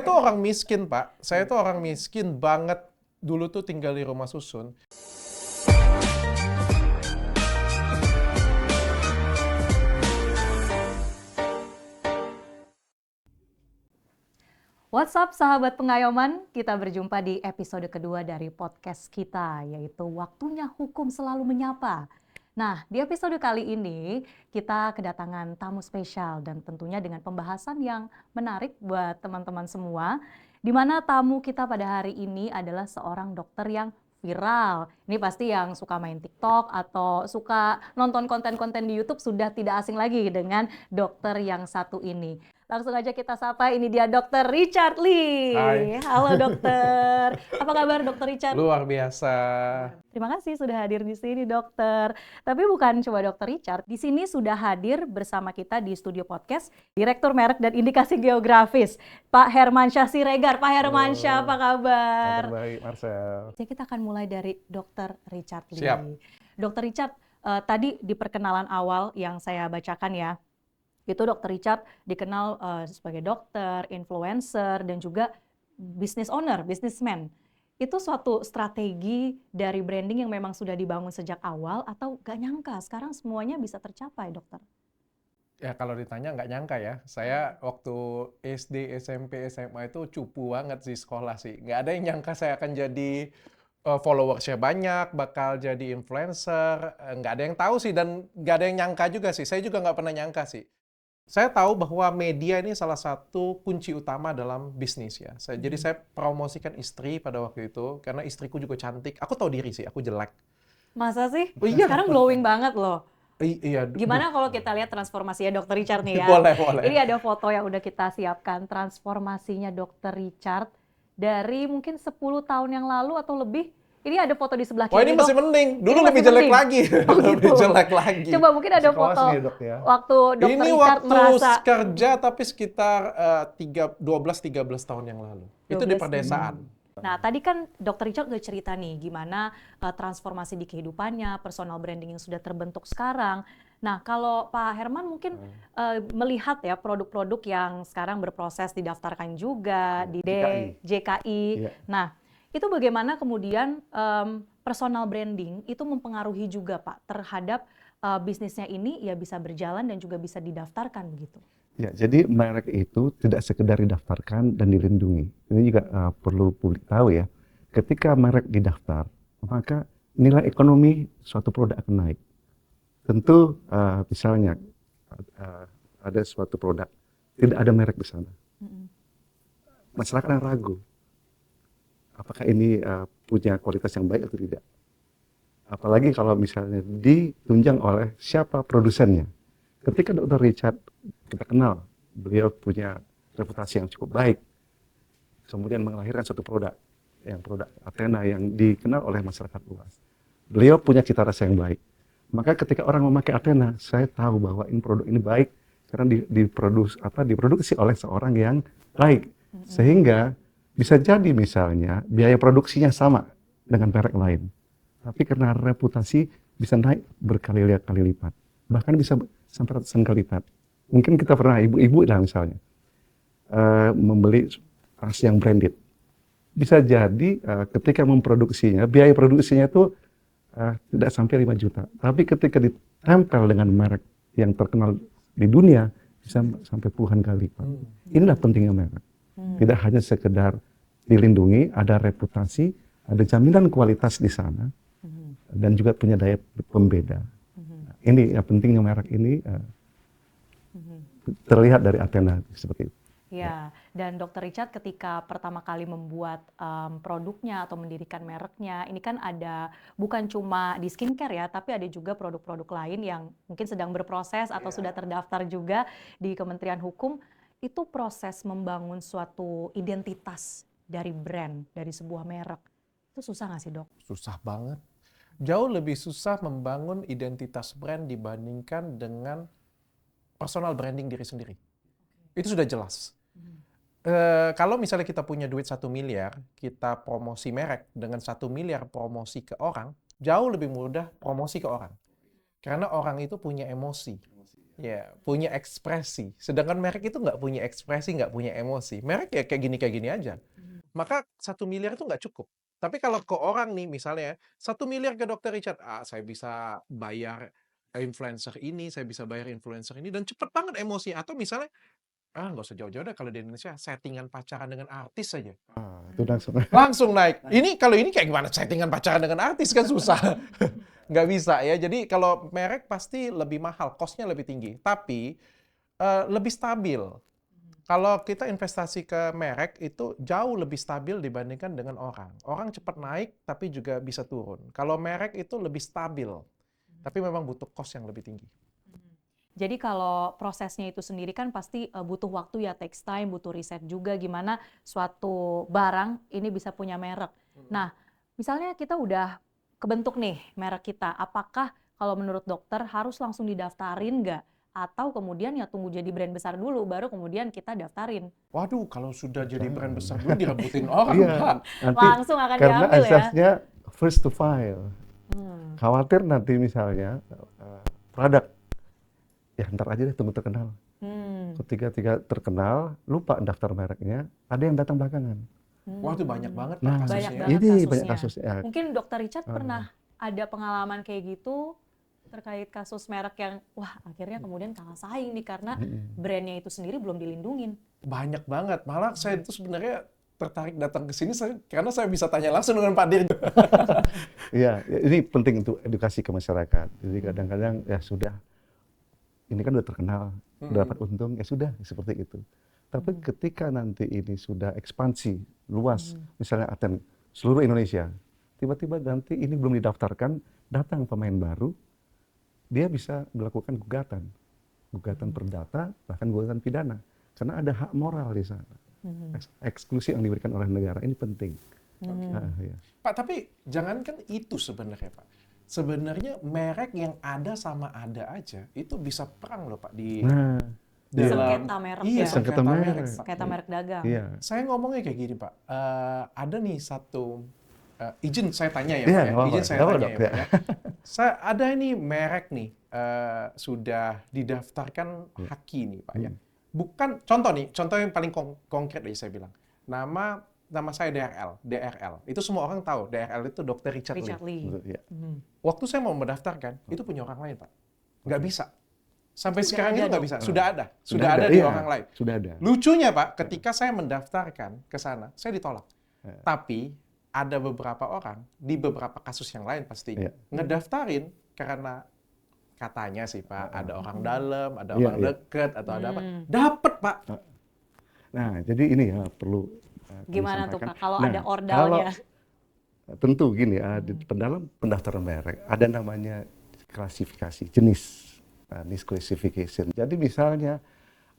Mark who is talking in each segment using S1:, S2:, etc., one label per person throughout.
S1: Saya tuh orang miskin, Pak. Saya tuh orang miskin banget. Dulu tuh tinggal di rumah susun.
S2: What's up sahabat pengayoman, kita berjumpa di episode kedua dari podcast kita, yaitu Waktunya Hukum Selalu Menyapa. Nah, di episode kali ini kita kedatangan tamu spesial dan tentunya dengan pembahasan yang menarik buat teman-teman semua, di mana tamu kita pada hari ini adalah seorang dokter yang viral. Ini pasti yang suka main TikTok atau suka nonton konten-konten di YouTube sudah tidak asing lagi dengan dokter yang satu ini. Langsung aja kita sapa, ini dia Dr. Richard Lee.
S1: Hai.
S2: Halo dokter, apa kabar Dr. Richard?
S1: Luar biasa.
S2: Terima kasih sudah hadir di sini dokter. Tapi bukan cuma Dr. Richard, di sini sudah hadir bersama kita di studio podcast Direktur Merek dan Indikasi Geografis, Pak Hermansyah Siregar. Pak Hermansyah, apa kabar?
S1: Kabar baik, Marcel.
S2: Jadi kita akan mulai dari Dr. Richard Lee.
S1: Siap.
S2: Dr. Richard, tadi di perkenalan awal yang saya bacakan ya, itu Dr. Richard dikenal sebagai dokter, influencer, dan juga business owner, businessman. Itu suatu strategi dari branding yang memang sudah dibangun sejak awal atau gak nyangka sekarang semuanya bisa tercapai, dokter?
S1: Ya kalau ditanya nggak nyangka ya. Saya waktu SD, SMP, SMA itu cupu banget sih sekolah sih. Nggak ada yang nyangka saya akan jadi followersnya banyak, bakal jadi influencer. Nggak ada yang tahu sih dan nggak ada yang nyangka juga sih. Saya juga nggak pernah nyangka sih. Saya tahu bahwa media ini salah satu kunci utama dalam bisnis ya. Jadi saya promosikan istri pada waktu itu karena istriku juga cantik. Aku tahu diri sih, aku jelek.
S2: Masa sih?
S1: Oh, iya.
S2: Sekarang glowing banget loh.
S1: Iya.
S2: Gimana kalau kita lihat transformasinya Dr. Richard nih ya?
S1: Boleh.
S2: Ini ada foto yang udah kita siapkan, transformasinya Dr. Richard dari mungkin 10 tahun yang lalu atau lebih. Ini ada foto di sebelah kiri.
S1: Wah, ini masih mending. Dulu
S2: Ini
S1: lebih
S2: masih
S1: jelek
S2: mending.
S1: lagi.
S2: Oh, gitu.
S1: Lebih jelek lagi.
S2: Coba mungkin ada
S3: Masih kelas
S2: foto
S3: nih, Dok, ya.
S2: waktu Dr.
S1: Ini
S2: Richard
S1: waktu
S2: merasa
S1: kerja tapi sekitar 12-13 tahun yang lalu. Itu di
S2: 12.
S1: pedesaan.
S2: Nah, tadi kan Dr. Richard udah cerita nih gimana transformasi di kehidupannya, personal branding yang sudah terbentuk sekarang. Nah, kalau Pak Herman mungkin melihat ya produk-produk yang sekarang berproses didaftarkan juga di JKI.
S3: Iya.
S2: Nah, itu bagaimana kemudian personal branding itu mempengaruhi juga Pak terhadap bisnisnya ini ya bisa berjalan dan juga bisa didaftarkan begitu.
S3: Ya, jadi merek itu tidak sekedar didaftarkan dan dilindungi. Ini juga perlu publik tahu ya. Ketika merek didaftar, maka nilai ekonomi suatu produk akan naik. Tentu misalnya ada suatu produk tidak ada merek di sana. Masyarakat akan ragu. Apakah ini punya kualitas yang baik atau tidak? Apalagi kalau misalnya ditunjang oleh siapa produsennya. Ketika Dr. Richard kita kenal, beliau punya reputasi yang cukup baik. Kemudian melahirkan suatu produk Athena yang dikenal oleh masyarakat luas. Beliau punya cita rasa yang baik. Maka ketika orang memakai Athena, saya tahu bahwa produk ini baik karena diproduksi oleh seorang yang baik. Sehingga bisa jadi misalnya biaya produksinya sama dengan merek lain. Tapi karena reputasi bisa naik berkali-kali lipat. Bahkan bisa sampai ratusan kali lipat. Mungkin kita pernah ibu-ibu lah misalnya membeli tas yang branded. Bisa jadi ketika memproduksinya, biaya produksinya itu tidak sampai 5 juta. Tapi ketika ditempel dengan merek yang terkenal di dunia, bisa sampai puluhan kali lipat. Inilah pentingnya merek. Tidak hanya sekedar dilindungi, ada reputasi, ada jaminan kualitas di sana, dan juga punya daya pembeda. Ini yang pentingnya merek ini terlihat dari Athena seperti itu.
S2: Ya, dan Dr. Richard ketika pertama kali membuat produknya atau mendirikan mereknya, ini kan ada bukan cuma di skincare ya, tapi ada juga produk-produk lain yang mungkin sedang berproses atau sudah terdaftar juga di Kementerian Hukum. Itu proses membangun suatu identitas dari brand, dari sebuah merek. Itu susah nggak sih, Dok?
S1: Susah banget. Jauh lebih susah membangun identitas brand dibandingkan dengan personal branding diri sendiri. Itu sudah jelas. Kalau misalnya kita punya duit 1 miliar, kita promosi merek dengan 1 miliar promosi ke orang, jauh lebih mudah promosi ke orang. Karena orang itu punya emosi. Ya, punya ekspresi. Sedangkan merek itu nggak punya ekspresi, nggak punya emosi. Merek ya kayak gini aja. Maka 1 miliar itu nggak cukup. Tapi kalau ke orang nih, misalnya 1 miliar ke Dokter Richard, saya bisa bayar influencer ini, saya bisa bayar influencer ini, dan cepet banget emosi. Atau misalnya, nggak usah jauh-jauh deh kalau di Indonesia, settingan pacaran dengan artis saja.
S3: Itu langsung.
S1: Langsung naik. Kalau ini kayak gimana settingan pacaran dengan artis kan susah. Nggak bisa ya. Jadi kalau merek pasti lebih mahal, cost-nya lebih tinggi. Tapi lebih stabil. Kalau kita investasi ke merek itu jauh lebih stabil dibandingkan dengan orang. Orang cepat naik tapi juga bisa turun. Kalau merek itu lebih stabil. Tapi memang butuh cost yang lebih tinggi.
S2: Jadi kalau prosesnya itu sendiri kan pasti butuh waktu ya, takes time, butuh riset juga gimana suatu barang ini bisa punya merek. Nah, misalnya kita udah kebentuk nih merek kita, apakah kalau menurut dokter harus langsung didaftarin nggak? Atau kemudian ya tunggu jadi brand besar dulu, baru kemudian kita daftarin?
S1: Waduh, kalau sudah jadi brand besar dulu direbutin orang,
S3: Iya,
S1: Pak.
S3: nanti
S2: Langsung akan
S3: karena
S2: diambil ya?
S3: asasnya first to file.
S2: Hmm.
S3: Khawatir nanti misalnya produk, ya ntar aja deh tunggu terkenal.
S2: Hmm.
S3: Ketika terkenal, lupa daftar mereknya, ada yang datang belakangan.
S1: Wah, itu banyak banget Pak
S3: Nah,
S2: Banyak
S1: kasusnya.
S2: banget
S3: ini banyak
S2: kasusnya.
S3: kasusnya.
S2: Mungkin Dokter Richard pernah ada pengalaman kayak gitu terkait kasus merek yang wah akhirnya kemudian kalah saing nih karena brandnya itu sendiri belum dilindungin.
S1: Banyak banget. Malah saya itu sebenarnya tertarik datang ke sini karena saya bisa tanya langsung dengan Pak Dir.
S3: Iya, ini penting untuk edukasi ke masyarakat. Jadi kadang-kadang ya sudah, ini kan udah terkenal, udah dapat untung, ya sudah, seperti itu. Tapi ketika nanti ini sudah ekspansi, luas, misalnya Aten, seluruh Indonesia, tiba-tiba nanti ini belum didaftarkan, datang pemain baru, dia bisa melakukan gugatan. Gugatan perdata, bahkan gugatan pidana. Karena ada hak moral di sana. Eksklusi yang diberikan oleh negara, ini penting. Nah, ya.
S1: Pak, tapi jangankan itu sebenarnya Pak. Sebenarnya merek yang ada sama ada aja, itu bisa perang loh Pak di
S3: Nah,
S1: dalam
S2: Sengketa merek
S1: iya,
S2: ya?
S1: sengketa merek. Pak.
S2: Sengketa merek dagang.
S3: iya.
S1: Saya ngomongnya kayak gini Pak, ada nih satu izin saya tanya ya
S3: Iya,
S1: Pak ya,
S3: nggak apa-apa.
S1: izin saya
S3: Nggak apa-apa,
S1: tanya ya
S3: Dok,
S1: Pak ya. Saya ada ini merek nih sudah didaftarkan Haki nih Pak ya. Bukan contoh yang paling konkret aja saya bilang. Nama saya DRL. Itu semua orang tahu. DRL itu Dr. Richard Lee.
S2: Richard Lee.
S3: Betul, iya.
S1: Waktu saya mau mendaftarkan, itu punya orang lain Pak. Nggak bisa. Sampai
S2: Sudah
S1: sekarang
S2: ada
S1: itu nggak
S2: dong?
S1: bisa. Sudah ada di
S3: iya,
S1: orang lain.
S3: Sudah ada.
S1: Lucunya Pak, ketika saya mendaftarkan ke sana, saya ditolak. Tapi ada beberapa orang di beberapa kasus yang lain pastinya ngedaftarin karena katanya sih Pak, ada orang dalam, ada orang dekat atau ada apa. Dapat Pak.
S3: Nah, jadi ini ya perlu kami
S2: Gimana tuh
S3: sampaikan.
S2: Pak kalau
S3: Nah,
S2: ada ordalnya?
S3: tentu gini ya, di dalam pendaftaran merek ada namanya klasifikasi jenis, niche classification. Jadi misalnya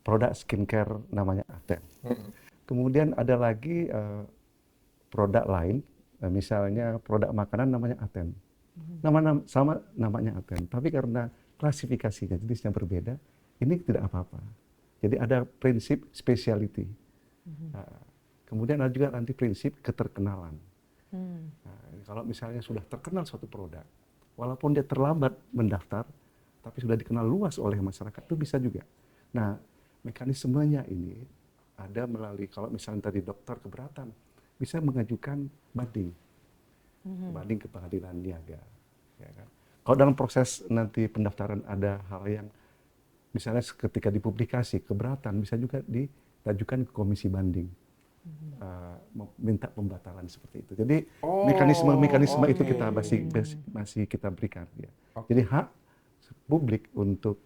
S3: produk skincare namanya Aten. Kemudian ada lagi produk lain, misalnya produk makanan namanya Aten. Sama namanya Aten, tapi karena klasifikasinya jenisnya berbeda, ini tidak apa-apa. Jadi ada prinsip speciality. Kemudian ada juga nanti prinsip keterkenalan. Nah, kalau misalnya sudah terkenal suatu produk, walaupun dia terlambat mendaftar, tapi sudah dikenal luas oleh masyarakat, itu bisa juga. Nah, mekanismenya ini ada melalui, kalau misalnya tadi dokter keberatan, bisa mengajukan banding. Banding ke pengadilan niaga. Ya kan? Kalau dalam proses nanti pendaftaran ada hal yang, misalnya ketika dipublikasi, keberatan, bisa juga diajukan ke komisi banding. Minta pembatalan seperti itu. Jadi mekanisme itu kita masih kita berikan. Ya. Jadi hak publik untuk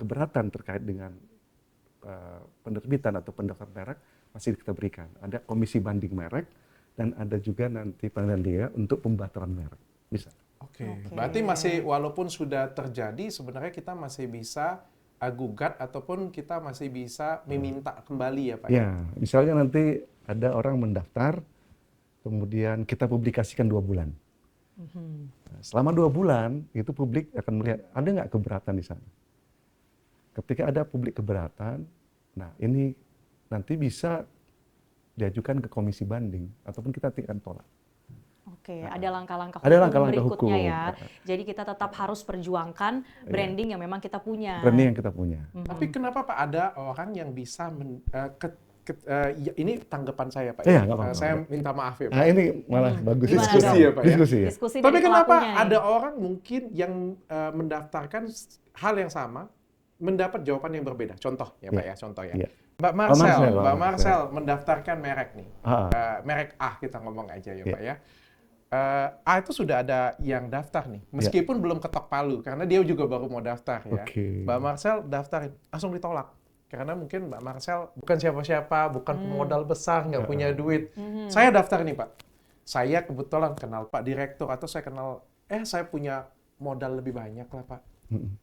S3: keberatan terkait dengan penerbitan atau pendaftaran merek masih kita berikan. Ada komisi banding merek dan ada juga nanti pengadilan dia untuk pembatalan merek. Bisa.
S1: Oke. Berarti masih walaupun sudah terjadi sebenarnya kita masih bisa gugat ataupun kita masih bisa meminta kembali ya Pak?
S3: Ya, misalnya nanti ada orang mendaftar, kemudian kita publikasikan 2 bulan. Nah, selama 2 bulan itu publik akan melihat ada nggak keberatan di sana. Ketika ada publik keberatan, nah ini nanti bisa diajukan ke komisi banding ataupun kita tingkat tolak.
S2: Oke, ada langkah-langkah
S3: Ada
S2: hukum
S3: langkah-langkah
S2: berikutnya
S3: hukum.
S2: ya. Jadi kita tetap harus perjuangkan branding yang memang kita punya.
S3: Branding yang kita punya.
S1: Tapi kenapa Pak ada orang yang bisa ini tanggapan saya Pak
S3: Iya,
S1: ya.
S3: nggak apa-apa.
S1: Saya minta maaf ya Pak.
S3: Nah ini malah bagus
S2: Gimana
S1: Diskusi
S2: dong?
S1: ya Pak ya.
S3: Diskusi ya.
S2: Diskusi
S1: Tapi
S2: dari
S1: kenapa
S2: pelakunya nih.
S1: ada orang mungkin yang mendaftarkan hal yang sama mendapat jawaban yang berbeda? Contoh ya Pak
S3: Iya.
S1: ya, contoh ya.
S3: Iya.
S1: Mbak Marcel,
S3: Marcel,
S1: Mbak
S3: Mbak
S1: Marcel mendaftarkan merek nih.
S3: Ah.
S1: Merek A kita ngomong aja ya
S3: Iya.
S1: Pak ya. A itu sudah ada yang daftar nih, meskipun belum ketok palu karena dia juga baru mau daftar ya.
S3: Oke.
S1: Mbak Marcel daftarin, langsung ditolak. Karena mungkin Mbak Marcel bukan siapa-siapa, bukan pemodal besar, nggak punya duit. Saya daftar nih Pak. Saya kebetulan kenal Pak Direktur atau saya kenal, saya punya modal lebih banyak lah Pak.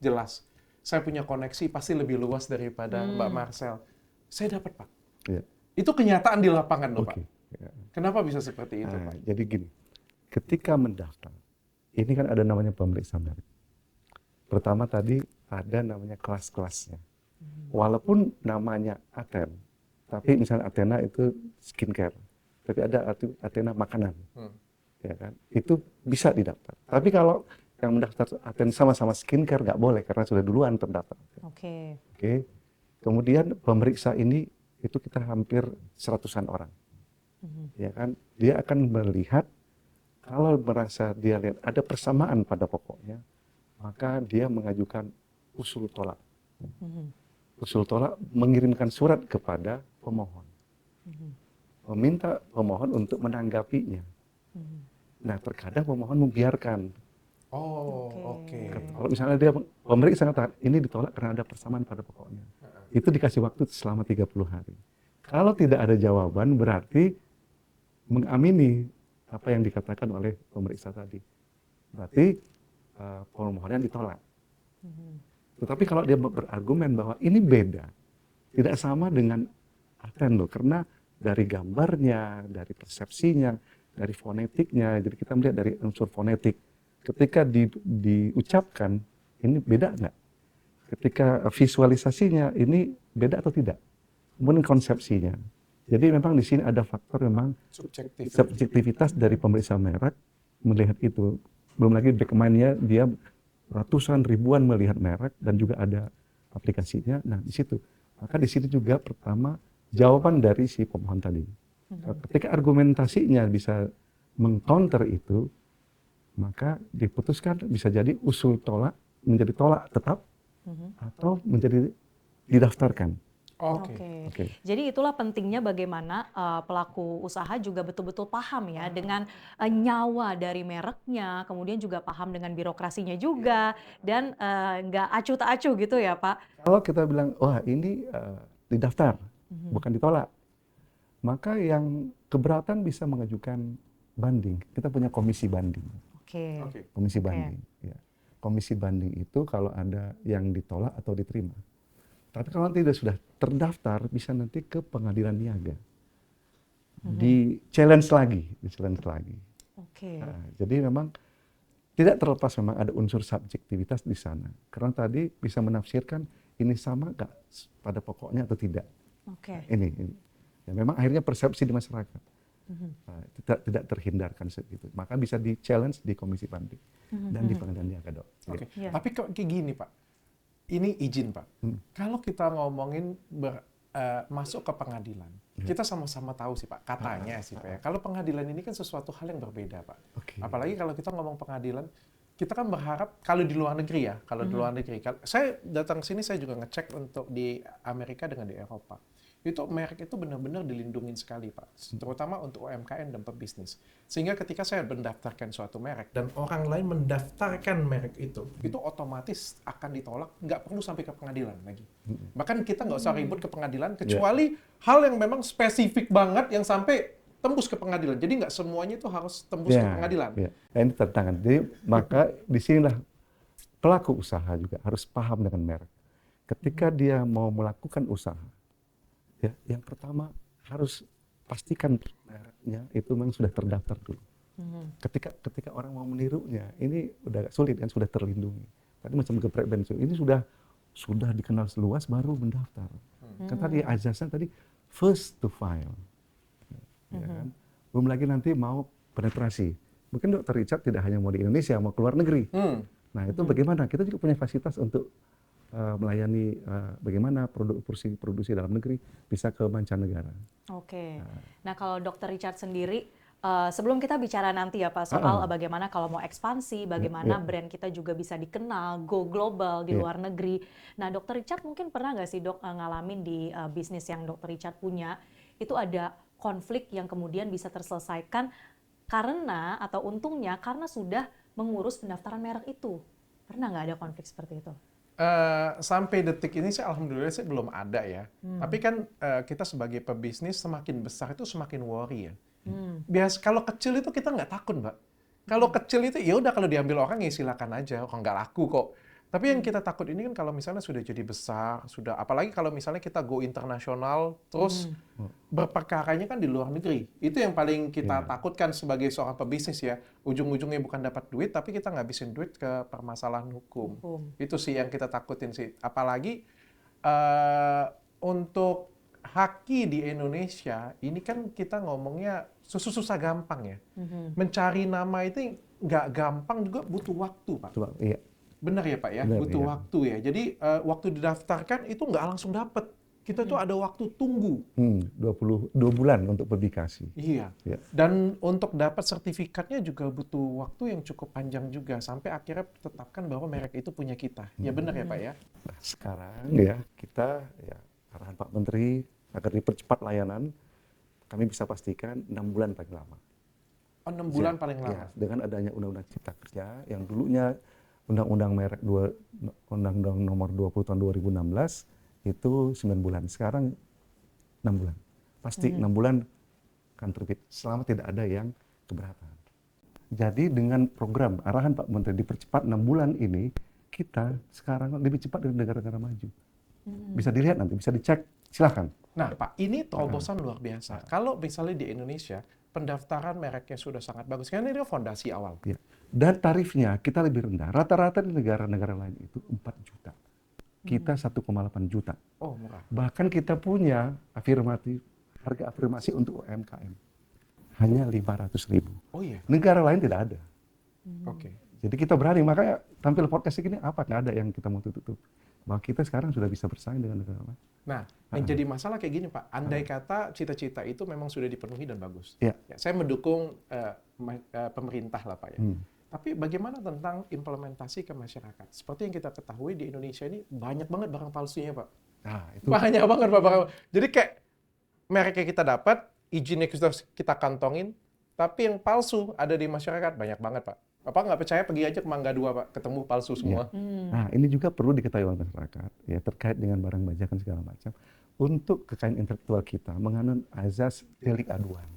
S1: Jelas. Saya punya koneksi pasti lebih luas daripada Mbak Marcel. Saya dapat Pak.
S3: Iya.
S1: Itu kenyataan di lapangan loh Pak.
S3: Oke. Ya.
S1: Kenapa bisa seperti itu
S3: Nah,
S1: Pak?
S3: jadi gini, ketika mendaftar, ini kan ada namanya pemeriksa merek. Pertama tadi ada namanya kelas-kelasnya. Walaupun namanya Aten, tapi misalnya Athena itu skincare, tapi ada Athena makanan, ya kan? Itu bisa didaftar. Tapi kalau yang mendaftar Aten sama-sama skincare nggak boleh karena sudah duluan terdaftar.
S2: Oke.
S3: Oke. Kemudian pemeriksa ini itu kita hampir 100-an orang. Ya kan? Dia akan melihat kalau merasa dia lihat ada persamaan pada pokoknya, maka dia mengajukan usul tolak. Usul tolak mengirimkan surat kepada pemohon. Meminta pemohon untuk menanggapinya. Nah, terkadang pemohon membiarkan.
S1: Oh, oke.
S3: Kalau misalnya dia pemeriksa mengatakan ini ditolak karena ada persamaan pada pokoknya. Itu dikasih waktu selama 30 hari. Kalau tidak ada jawaban berarti mengamini apa yang dikatakan oleh pemeriksa tadi. Berarti permohonan ditolak. Tetapi kalau dia berargumen bahwa ini beda, tidak sama dengan Aten loh, karena dari gambarnya, dari persepsinya, dari fonetiknya, jadi kita melihat dari unsur fonetik. Ketika diucapkan, ini beda nggak? Ketika visualisasinya, ini beda atau tidak? Kemudian konsepsinya. Jadi memang di sini ada faktor memang subjektivitas dari pemeriksa merek melihat itu. Belum lagi back mind-nya dia ratusan ribuan melihat merek dan juga ada aplikasinya. Nah di situ, maka di sini juga pertama jawaban dari si pemohon tadi. Ketika argumentasinya bisa mengcounter itu, maka diputuskan bisa jadi usul tolak menjadi tolak tetap atau menjadi didaftarkan.
S2: Oke. Jadi itulah pentingnya bagaimana pelaku usaha juga betul-betul paham ya dengan nyawa dari mereknya, kemudian juga paham dengan birokrasinya juga, dan nggak acuh tak acuh gitu ya Pak.
S3: Kalau kita bilang, wah ini didaftar, bukan ditolak, maka yang keberatan bisa mengajukan banding. Kita punya komisi banding.
S2: Oke.
S3: Komisi banding. Ya. Komisi banding itu kalau ada yang ditolak atau diterima. Tapi kalau tidak sudah terdaftar, bisa nanti ke pengadilan niaga. Di challenge lagi.
S2: Oke.
S3: Nah, jadi memang tidak terlepas memang ada unsur subjektivitas di sana. Karena tadi bisa menafsirkan ini sama nggak pada pokoknya atau tidak.
S2: Oke.
S3: Ini. Ya, memang akhirnya persepsi di masyarakat. Nah, tidak terhindarkan segitu. Maka bisa di challenge di komisi banding dan di pengadilan niaga, Dok.
S1: Oke.
S2: Iya.
S1: Tapi kok kayak gini Pak, ini izin Pak, kalau kita ngomongin masuk ke pengadilan, kita sama-sama tahu sih Pak, katanya sih Pak ya, kalau pengadilan ini kan sesuatu hal yang berbeda Pak.
S3: Oke.
S1: Apalagi kalau kita ngomong pengadilan, kita kan berharap kalau di luar negeri ya, saya datang ke sini saya juga ngecek untuk di Amerika dengan di Eropa. Itu merek itu benar-benar dilindungin sekali Pak, terutama untuk UMKM dan pebisnis. Sehingga ketika saya mendaftarkan suatu merek dan orang lain mendaftarkan merek itu otomatis akan ditolak, nggak perlu sampai ke pengadilan lagi. Bahkan kita nggak usah ribut ke pengadilan, kecuali hal yang memang spesifik banget yang sampai tembus ke pengadilan. Jadi nggak semuanya itu harus tembus ke pengadilan.
S3: Ya. Nah, ini tantangan. Jadi maka disinilah pelaku usaha juga harus paham dengan merek. Ketika dia mau melakukan usaha, ya, yang pertama harus pastikan mereknya itu memang sudah terdaftar dulu. Ketika orang mau menirunya, ini udah sulit kan, sudah terlindungi. Tadi macam geprek bensin, ini sudah dikenal seluas baru mendaftar. Kan tadi azasnya tadi first to file. Ya kan? Belum lagi nanti mau penetrasi. mungkin Dr. Richard tidak hanya mau di Indonesia, mau keluar negeri. Nah, itu bagaimana? Kita juga punya fasilitas untuk melayani bagaimana produksi dalam negeri bisa ke mancanegara.
S2: Oke. Nah, kalau Dr. Richard sendiri, sebelum kita bicara nanti ya Pak soal bagaimana kalau mau ekspansi, bagaimana brand kita juga bisa dikenal, go global di luar negeri. Nah, Dr. Richard mungkin pernah nggak sih Dok ngalamin di bisnis yang Dr. Richard punya, itu ada konflik yang kemudian bisa terselesaikan karena atau untungnya karena sudah mengurus pendaftaran merek itu. Pernah nggak ada konflik seperti itu?
S1: Sampai detik ini sih alhamdulillah sih belum ada ya. Tapi kan kita sebagai pebisnis semakin besar itu semakin worry ya. Kalau kecil itu kita nggak takut, Mbak. Kalau kecil itu ya udah kalau diambil orang ya silakan aja, orang nggak laku kok. Tapi yang kita takut ini kan kalau misalnya sudah jadi besar, sudah apalagi kalau misalnya kita go internasional, terus berperkaranya kan di luar negeri. Itu yang paling kita takutkan sebagai seorang pebisnis ya. Ujung-ujungnya bukan dapat duit, tapi kita ngabisin duit ke permasalahan hukum. Itu sih yang kita takutin sih. Apalagi untuk haki di Indonesia, ini kan kita ngomongnya susah gampang ya. Mencari nama itu nggak gampang juga butuh waktu, Pak.
S3: Iya.
S1: Benar ya Pak ya,
S3: Benar,
S1: butuh
S3: iya.
S1: waktu ya. Jadi waktu didaftarkan itu nggak langsung dapat. Kita tuh ada waktu tunggu.
S3: 22 bulan untuk publikasi.
S1: Iya.
S3: Ya.
S1: Dan untuk dapat sertifikatnya juga butuh waktu yang cukup panjang juga sampai akhirnya tetapkan bahwa merek itu punya kita. Ya benar ya Pak ya.
S3: Nah, sekarang ya kita ya arahan Pak Menteri agar dipercepat layanan, kami bisa pastikan 6 bulan paling lama.
S1: Oh, 6 bulan
S3: Ya,
S1: paling lama.
S3: ya, dengan adanya Undang-Undang Cipta Kerja yang dulunya Undang-Undang Merek Undang-Undang Nomor 20 tahun 2016 itu 9 bulan. Sekarang 6 bulan. Pasti 6 bulan akan terbit selama tidak ada yang keberatan. Jadi dengan program arahan Pak Menteri dipercepat 6 bulan ini, kita sekarang lebih cepat dari negara-negara maju. Bisa dilihat nanti, bisa dicek, silakan.
S1: Nah Pak, ini terobosan luar biasa. Kalau misalnya di Indonesia, pendaftaran mereknya sudah sangat bagus. Karena ini fondasi awal.
S3: Ya. Dan tarifnya kita lebih rendah. Rata-rata di negara-negara lain itu 4 juta. Kita 1,8 juta.
S1: Oh, murah.
S3: Bahkan kita punya harga afirmasi untuk UMKM. Hanya 500.000.
S1: Oh iya.
S3: Negara lain tidak ada.
S1: Oke.
S3: Jadi kita berani, makanya tampil podcast ini apa? Nggak ada yang kita mau tutup. Bahwa kita sekarang sudah bisa bersaing dengan negara lain.
S1: Nah, yang jadi masalah kayak gini Pak, andai kata cita-cita itu memang sudah dipenuhi dan bagus.
S3: Ya.
S1: Ya, saya mendukung pemerintah lah Pak ya. Tapi bagaimana tentang implementasi ke masyarakat? Seperti yang kita ketahui di Indonesia ini banyak banget barang palsunya Pak.
S3: Nah, itu
S1: Banyak banget Pak barang. Jadi kayak mereknya kita dapat, izinnya kita kantongin, tapi yang palsu ada di masyarakat banyak banget Pak. Bapak nggak percaya pergi aja ke Mangga 2 Pak, ketemu palsu semua.
S3: Nah, ini juga perlu diketahui oleh masyarakat ya terkait dengan barang bajakan segala macam. Untuk kekayaan intelektual kita menganut azas delik aduan.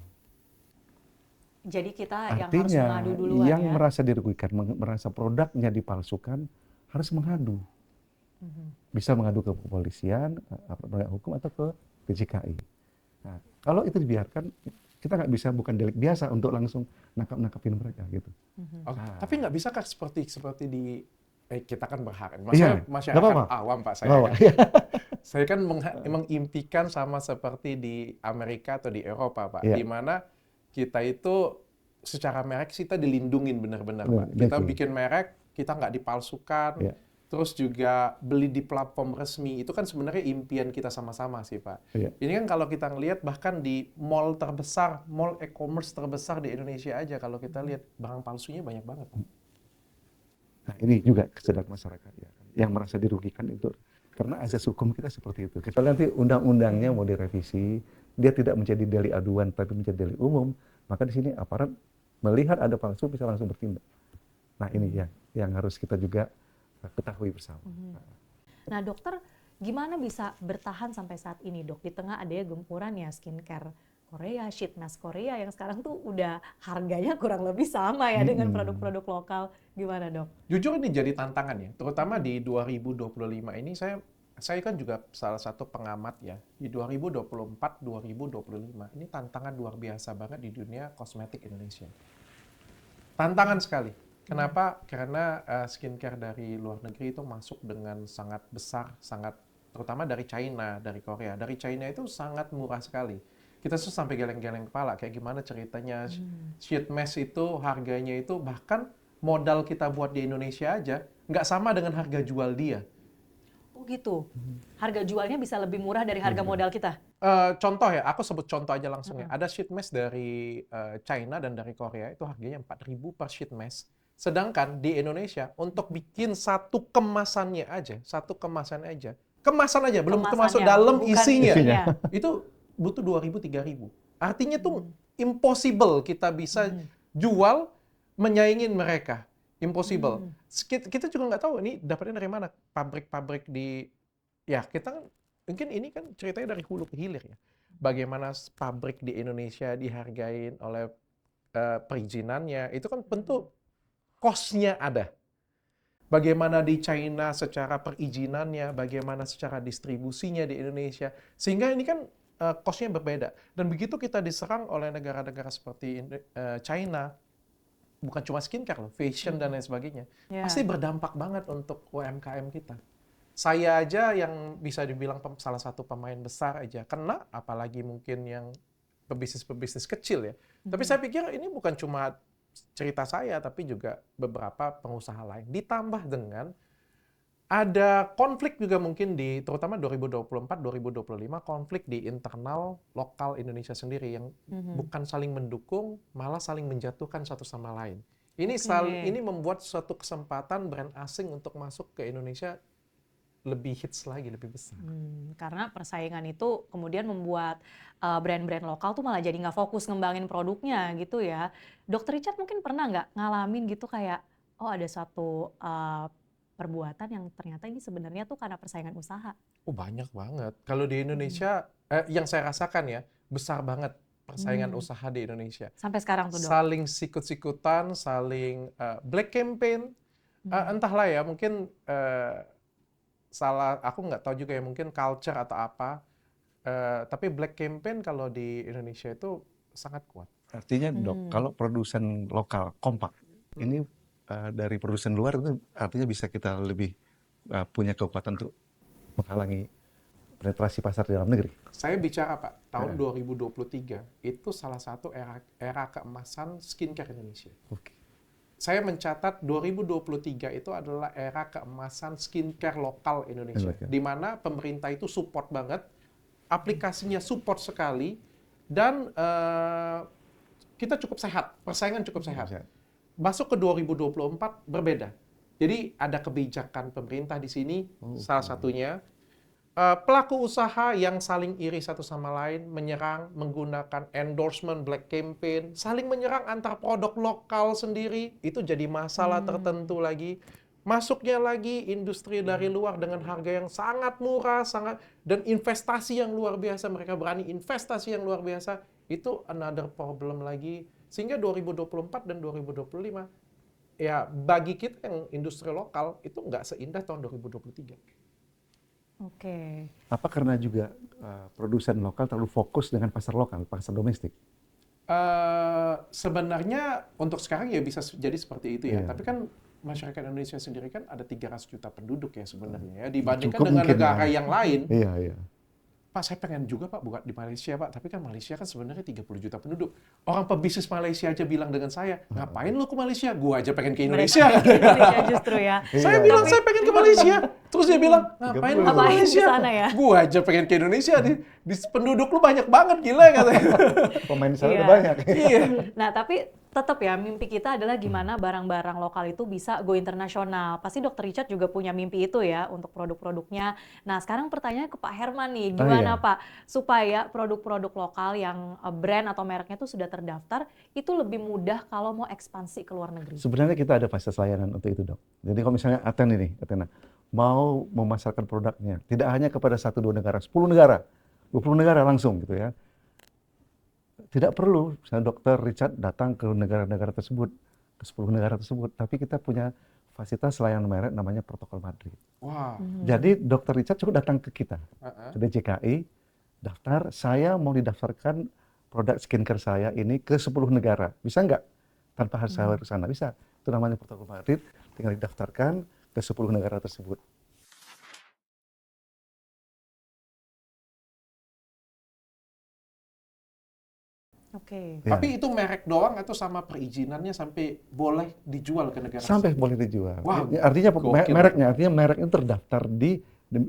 S2: Jadi kita yang harus
S3: Artinya
S2: mengadu duluan
S3: yang
S2: ya.
S3: merasa dirugikan, merasa produknya dipalsukan harus mengadu. Bisa mengadu ke kepolisian, penegak hukum atau ke PJKI. Nah, kalau itu dibiarkan, kita nggak bisa, bukan delik biasa untuk langsung nangkap-nangkapin mereka gitu.
S1: Oke. Tapi nggak bisa kah seperti di kita kan berharap,
S3: Iya,
S1: masyarakat
S3: nggak apa-apa.
S1: awam Pak saya.
S3: Bawa.
S1: Saya kan mengimpikan sama seperti di Amerika atau di Eropa Pak,
S3: Iya.
S1: di mana kita itu secara merek kita dilindungin benar-benar Pak.
S3: Betul.
S1: Kita bikin merek, kita nggak dipalsukan,
S3: Iya.
S1: terus juga beli di platform resmi. Itu kan sebenarnya impian kita sama-sama sih Pak.
S3: Iya.
S1: Ini kan kalau kita ngelihat bahkan di mall terbesar, mall e-commerce terbesar di Indonesia aja, kalau kita lihat barang palsunya banyak banget Pak.
S3: Nah, ini juga kesadaran masyarakat ya, yang merasa dirugikan itu karena azas hukum kita seperti itu. Kecuali nanti undang-undangnya mau direvisi, dia tidak menjadi delik aduan tapi menjadi delik umum, maka di sini aparat melihat ada palsu bisa langsung bertindak. Nah, ini ya yang harus kita juga ketahui bersama.
S2: Nah dokter, gimana bisa bertahan sampai saat ini dok? Di tengah adanya gempuran ya skincare Korea, sheet mask Korea yang sekarang tuh udah harganya kurang lebih sama ya dengan produk-produk lokal. Gimana dok?
S1: Jujur ini jadi tantangan ya, terutama di 2025 ini saya kan juga salah satu pengamat ya. Di 2024-2025 ini tantangan luar biasa banget di dunia kosmetik Indonesia. Tantangan sekali. Kenapa? Karena skincare dari luar negeri itu masuk dengan sangat besar, terutama dari China, dari Korea. Dari China itu sangat murah sekali. kita tuh sampai geleng-geleng kepala kayak gimana ceritanya sheet mesh itu harganya itu bahkan modal kita buat di Indonesia aja nggak sama dengan harga jual dia.
S2: Oh gitu. Harga jualnya bisa lebih murah dari harga modal kita.
S1: Contoh ya, aku sebut contoh aja langsung ya. Ada sheet mesh dari China dan dari Korea itu harganya 4.000 per sheet mesh. Sedangkan di Indonesia untuk bikin satu kemasannya aja, kemasan aja belum termasuk
S2: Kemasannya,
S1: dalam
S2: bukan
S1: isinya.
S2: isinya.
S1: Itu butuh 2.000 3.000. Artinya tuh impossible kita bisa jual menyaingin mereka. Impossible. Kita juga nggak tahu ini dapatnya dari mana. Pabrik-pabrik di ya kita kan mungkin ini kan ceritanya dari hulu ke hilir ya. Bagaimana pabrik di Indonesia dihargain oleh perizinannya itu kan tentu cost-nya ada. Bagaimana di China secara perizinannya, bagaimana secara distribusinya di Indonesia. Sehingga ini kan cost-nya berbeda. Dan begitu kita diserang oleh negara-negara seperti China, bukan cuma skincare loh, fashion dan lain sebagainya, pasti berdampak banget untuk UMKM kita. Saya aja yang bisa dibilang salah satu pemain besar aja kena, apalagi mungkin yang pebisnis-pebisnis kecil ya. Tapi saya pikir ini bukan cuma cerita saya, tapi juga beberapa pengusaha lain. Ditambah dengan ada konflik juga mungkin di, terutama 2024-2025, konflik di internal lokal Indonesia sendiri yang bukan saling mendukung, malah saling menjatuhkan satu sama lain. Ini membuat suatu kesempatan brand asing untuk masuk ke Indonesia lebih hits lagi, lebih besar.
S2: Karena persaingan itu kemudian membuat brand-brand lokal tuh malah jadi nggak fokus ngembangin produknya gitu ya. Dr. Richard mungkin pernah nggak ngalamin gitu kayak, oh ada suatu perbuatan yang ternyata ini sebenarnya tuh karena persaingan usaha.
S1: Oh banyak banget. Kalau di Indonesia, yang saya rasakan ya, besar banget persaingan usaha di Indonesia.
S2: Sampai sekarang tuh, Dok.
S1: Saling sikut-sikutan, saling black campaign, entahlah ya, mungkin salah, aku nggak tahu juga ya, mungkin culture atau apa. Tapi black campaign kalau di Indonesia itu sangat kuat.
S3: Artinya Dok, kalau produsen lokal kompak, ini dari produsen luar itu artinya bisa kita lebih punya kekuatan untuk menghalangi penetrasi pasar di dalam negeri.
S1: Saya bicara Pak, tahun 2023 itu salah satu era keemasan skincare Indonesia.
S3: Oke.
S1: Saya mencatat 2023 itu adalah era keemasan skincare lokal Indonesia. Di mana pemerintah itu support banget, aplikasinya support sekali, dan kita cukup sehat, persaingan cukup sehat. Masuk ke 2024 berbeda. Jadi ada kebijakan pemerintah di sini, salah satunya pelaku usaha yang saling iri satu sama lain, menyerang menggunakan endorsement black campaign, saling menyerang antar produk lokal sendiri, itu jadi masalah tertentu lagi. Masuknya lagi industri dari luar dengan harga yang sangat murah, dan investasi yang luar biasa, mereka berani investasi yang luar biasa, itu another problem lagi. Sehingga 2024 dan 2025, ya bagi kita yang industri lokal, itu nggak seindah tahun 2023.
S2: Oke.
S3: Apa karena juga produsen lokal terlalu fokus dengan pasar lokal, pasar domestik?
S1: Sebenarnya untuk sekarang ya bisa jadi seperti itu ya. Tapi kan masyarakat Indonesia sendiri kan ada 300 juta penduduk ya sebenarnya ya, dibandingkan dengan negara yang lain.
S3: Iya.
S1: Pak, saya pengen juga Pak buka di Malaysia Pak, tapi kan Malaysia kan sebenarnya 30 juta penduduk. Orang pebisnis Malaysia aja bilang dengan saya, ngapain lu ke Malaysia? Gua aja pengen ke Indonesia.
S2: Indonesia justru ya.
S1: Saya bilang saya pengen ke Malaysia. Terus dia bilang, ngapain lu ke Malaysia?
S2: ke sana ya?
S1: Gua aja pengen ke Indonesia. Di penduduk lu banyak banget, gila katanya.
S3: Pemain sana udah banyak.
S1: Iya.
S2: Nah, tapi tetap ya mimpi kita adalah gimana barang-barang lokal itu bisa go internasional. Pasti Dr. Richard juga punya mimpi itu ya untuk produk-produknya. Nah, sekarang pertanyaannya ke Pak Herman nih, gimana Pak supaya produk-produk lokal yang brand atau mereknya itu sudah terdaftar itu lebih mudah kalau mau ekspansi ke luar negeri?
S3: Sebenarnya kita ada fasilitas layanan untuk itu, Dok. Jadi kalau misalnya Athena mau memasarkan produknya, tidak hanya kepada 1-2 negara, 10 negara, 20 negara langsung gitu ya. Tidak perlu misalnya Dr. Richard datang ke negara-negara tersebut, ke 10 negara tersebut, tapi kita punya fasilitas layanan merek namanya Protokol Madrid.
S1: Wow.
S3: Jadi Dr. Richard cukup datang ke kita, ke DJKI, daftar, saya mau didaftarkan produk skincare saya ini ke 10 negara. Bisa nggak? Tanpa harus saya ke sana. Bisa. Itu namanya Protokol Madrid, tinggal didaftarkan ke 10 negara tersebut.
S2: Oke.
S3: Ya.
S1: Tapi itu merek doang atau sama perizinannya sampai boleh dijual ke negara
S3: Sampai
S1: tersebut?
S3: boleh dijual.
S1: Wow,
S3: Ya, artinya
S1: gokil.
S3: mereknya terdaftar di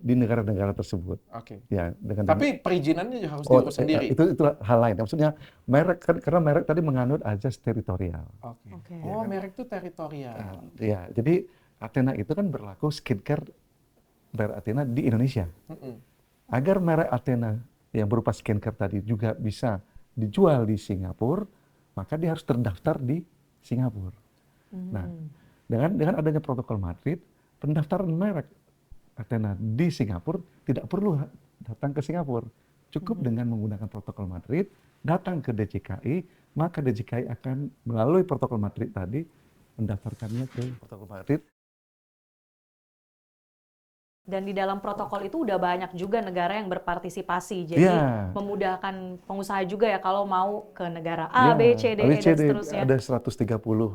S3: negara-negara tersebut.
S1: Oke.
S3: Ya, dengan
S1: Tapi perizinannya harus diurus sendiri.
S3: itu hal lain. Maksudnya merek kan, karena merek tadi menganut azas teritorial.
S1: Oke.
S2: Oke.
S1: Oh, merek itu teritorial.
S3: Ya, jadi Athena itu kan berlaku skincare merek Athena di Indonesia.
S1: Mm-mm.
S3: Agar merek Athena yang berupa skincare tadi juga bisa dijual di Singapura, maka dia harus terdaftar di Singapura. Nah, dengan adanya protokol Madrid, pendaftaran merek Athena di Singapura tidak perlu datang ke Singapura. Cukup dengan menggunakan protokol Madrid, datang ke DJKI, maka DJKI akan melalui protokol Madrid tadi mendaftarkannya ke protokol Madrid.
S2: Dan di dalam protokol itu udah banyak juga negara yang berpartisipasi. Jadi
S3: Iya.
S2: memudahkan pengusaha juga ya kalau mau ke negara A, B, C, D, E, dan seterusnya.
S3: Ada 130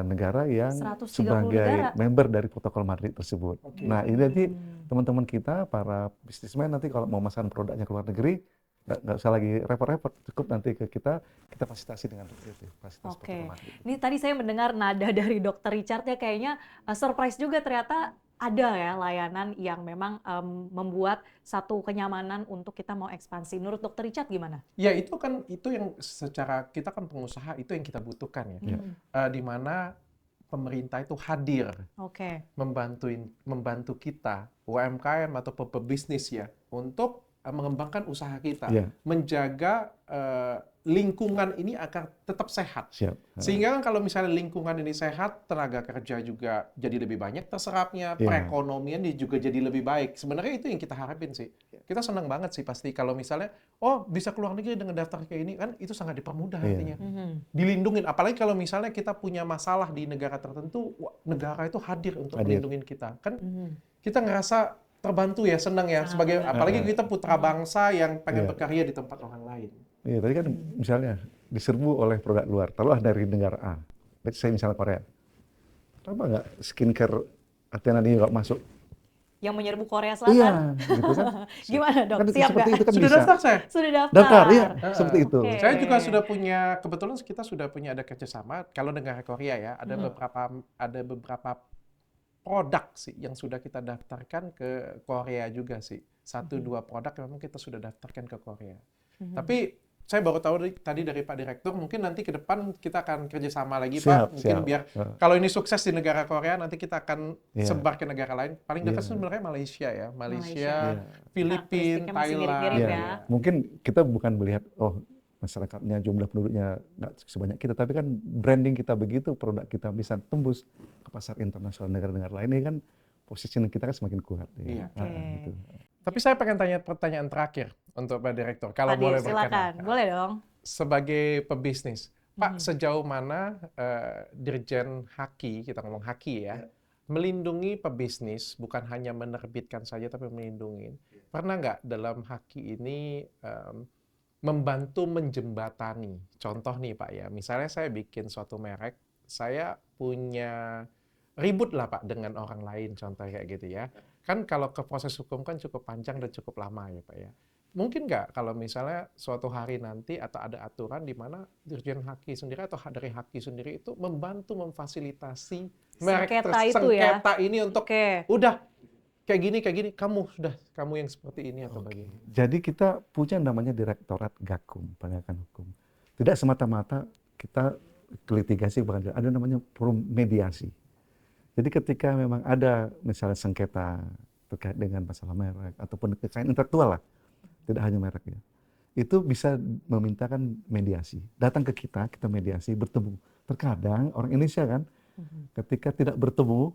S3: negara yang
S2: 130
S3: sebagai
S2: negara.
S3: member dari protokol Madrid tersebut. Nah, ini nanti teman-teman kita, para bisnismen nanti kalau mau memasarkan produknya ke luar negeri, nggak usah lagi repot-repot, cukup nanti ke kita fasilitasi dengan itu, fasilitas
S2: Oke.
S3: protokol Madrid.
S2: Ini tadi saya mendengar nada dari Dr. Richard ya, kayaknya surprise juga ternyata ada ya layanan yang memang membuat satu kenyamanan untuk kita mau ekspansi. Menurut Dr. Richard gimana?
S1: Ya itu yang secara kita kan pengusaha itu yang kita butuhkan ya. Di mana pemerintah itu hadir
S2: Oke.
S1: membantu kita UMKM atau pebisnis ya untuk mengembangkan usaha kita,
S3: Iya.
S1: menjaga lingkungan ini agar tetap sehat.
S3: Siap.
S1: Sehingga kan kalau misalnya lingkungan ini sehat, tenaga kerja juga jadi lebih banyak terserapnya,
S3: Iya.
S1: perekonomian juga jadi lebih baik. Sebenarnya itu yang kita harapin sih. Kita senang banget sih pasti kalau misalnya, oh bisa keluar negeri dengan daftar kayak ini, kan itu sangat dipermudah
S3: Iya.
S1: artinya. Dilindungin, apalagi kalau misalnya kita punya masalah di negara tertentu, wah, negara itu hadir untuk melindungi kita. Kan kita ngerasa terbantu ya, senang ya, sebagai apalagi kita putra bangsa yang pengen berkarya di tempat orang lain.
S3: Iya, tadi kan misalnya diserbu oleh produk luar, taruhlah dari negara A, saya misalnya Korea. Kenapa nggak skincare Athena ini nggak masuk?
S2: Yang menyerbu Korea Selatan.
S3: Iya, gitu kan.
S2: Gimana dok?
S3: Kan
S2: Siap
S3: seperti
S2: nggak?
S3: itu kan
S1: Sudah
S3: bisa.
S1: daftar saya?
S2: Sudah daftar.
S3: Daftar, iya, seperti itu.
S2: Oke.
S1: Saya juga sudah punya, kebetulan kita sudah punya ada kerjasama, kalau negara Korea ya, ada beberapa produk sih yang sudah kita daftarkan ke Korea juga sih. 1-2 produk yang memang kita sudah daftarkan ke Korea. Tapi saya baru tahu tadi dari Pak Direktur, mungkin nanti ke depan kita akan kerjasama lagi Pak. Mungkin
S3: siap.
S1: biar kalau ini sukses di negara Korea, nanti kita akan
S3: Iya.
S1: sebar ke negara lain. Paling dekat sebenarnya Malaysia ya. Malaysia,
S2: Iya.
S1: Filipina,
S2: Karakteristiknya masih
S1: Thailand.
S2: mirip-mirip
S3: Iya.
S2: ya.
S3: Mungkin kita bukan melihat, masyarakatnya, jumlah penduduknya nggak sebanyak kita, tapi kan branding kita begitu, produk kita bisa tembus ke pasar internasional negara-negara lain, ini kan positioning kita kan semakin kuat.
S1: Iya.
S3: Gitu.
S1: Tapi saya pengen tanya pertanyaan terakhir untuk Pak Direktur, kalau
S2: Pak
S1: boleh
S2: Dir, silakan.
S1: berkenan.
S2: Boleh dong.
S1: Sebagai pebisnis, Pak, sejauh mana Dirjen Haki, kita ngomong Haki ya, melindungi pebisnis, bukan hanya menerbitkan saja, tapi melindungi. Pernah nggak dalam Haki ini membantu menjembatani? Contoh nih Pak ya, misalnya saya bikin suatu merek, saya punya ribut lah Pak dengan orang lain, contoh kayak gitu ya. Kan kalau ke proses hukum kan cukup panjang dan cukup lama ya Pak ya. Mungkin nggak kalau misalnya suatu hari nanti atau ada aturan di mana Dirjen Haki sendiri atau dari Haki sendiri itu membantu memfasilitasi merek
S2: Sengketa itu ya.
S1: sengketa ini untuk udah kayak gini, kamu yang seperti ini atau bagaimana?
S3: Jadi kita punya namanya Direktorat Gakum, Penegakan Hukum. Tidak semata-mata kita ke litigasi, bahkan ada namanya forum mediasi. Jadi ketika memang ada misalnya sengketa terkait dengan masalah merek ataupun kekayaan intelektual lah, tidak hanya merek ya, itu bisa memintakan mediasi. Datang ke kita mediasi, bertemu. Terkadang orang Indonesia kan, ketika tidak bertemu,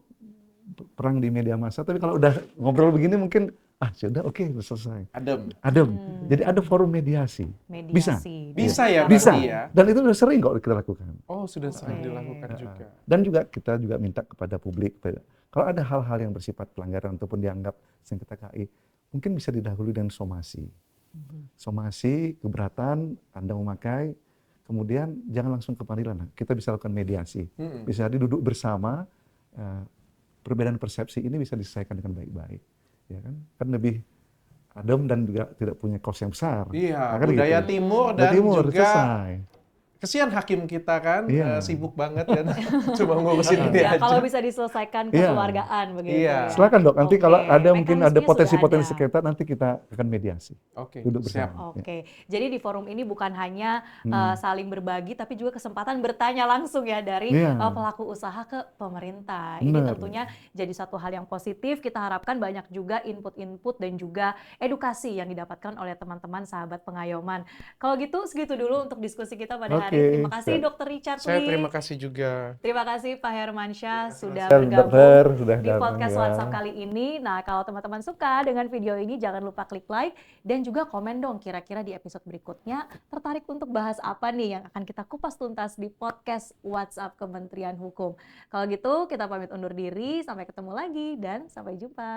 S3: perang di media massa, tapi kalau udah ngobrol begini mungkin, sudah oke, selesai. Adem. Jadi ada forum mediasi.
S1: Bisa ya
S3: Bisa.
S1: berarti ya?
S3: Dan itu sudah sering kok kita lakukan.
S1: Oh, sudah sering dilakukan juga.
S3: Dan juga kita juga minta kepada publik, kalau ada hal-hal yang bersifat pelanggaran ataupun dianggap sengketa KI, mungkin bisa didahului dengan somasi. Somasi, keberatan, Anda memakai, kemudian jangan langsung ke pengadilan. Kita bisa lakukan mediasi. Bisa duduk bersama, perbedaan persepsi ini bisa diselesaikan dengan baik-baik. Ya kan lebih adem dan juga tidak punya cost yang besar.
S1: Iya,
S3: kan
S1: budaya
S3: gitu.
S1: timur dan juga
S3: selesai.
S1: kesian hakim kita kan
S3: Iya.
S1: sibuk banget dan cuma ngurusin ini
S2: Ya,
S1: aja.
S2: kalau bisa diselesaikan
S3: Iya.
S2: kekeluargaan begitu.
S1: Iya.
S2: ya.
S3: Silakan dok, nanti kalau
S2: Oke,
S3: ada mungkin ada
S2: mekanismenya
S3: potensi-potensi
S2: sudah ada.
S3: sengketa nanti kita akan mediasi.
S1: Oke,
S3: Duduk
S1: siap.
S3: bersama.
S2: Oke, jadi di forum ini bukan hanya saling berbagi, tapi juga kesempatan bertanya langsung ya dari
S3: Iya.
S2: pelaku usaha ke pemerintah. Ini
S3: Benar.
S2: tentunya jadi satu hal yang positif. Kita harapkan banyak juga input-input dan juga edukasi yang didapatkan oleh teman-teman sahabat pengayoman. Kalau gitu, segitu dulu untuk diskusi kita pada hari ini.
S3: Oke,
S2: Terima kasih
S3: siap.
S2: Dr. Richard
S1: Saya
S2: Lee.
S1: terima kasih juga.
S2: Terima kasih Pak Hermansyah sudah
S3: Dan
S2: bergabung
S3: dokter sudah
S2: di
S3: datang
S2: podcast
S3: ya.
S2: WhatsApp kali ini. Nah, kalau teman-teman suka dengan video ini, jangan lupa klik like dan juga komen dong kira-kira di episode berikutnya tertarik untuk bahas apa nih yang akan kita kupas tuntas di podcast WhatsApp Kementerian Hukum. Kalau gitu, kita pamit undur diri. Sampai ketemu lagi dan sampai jumpa.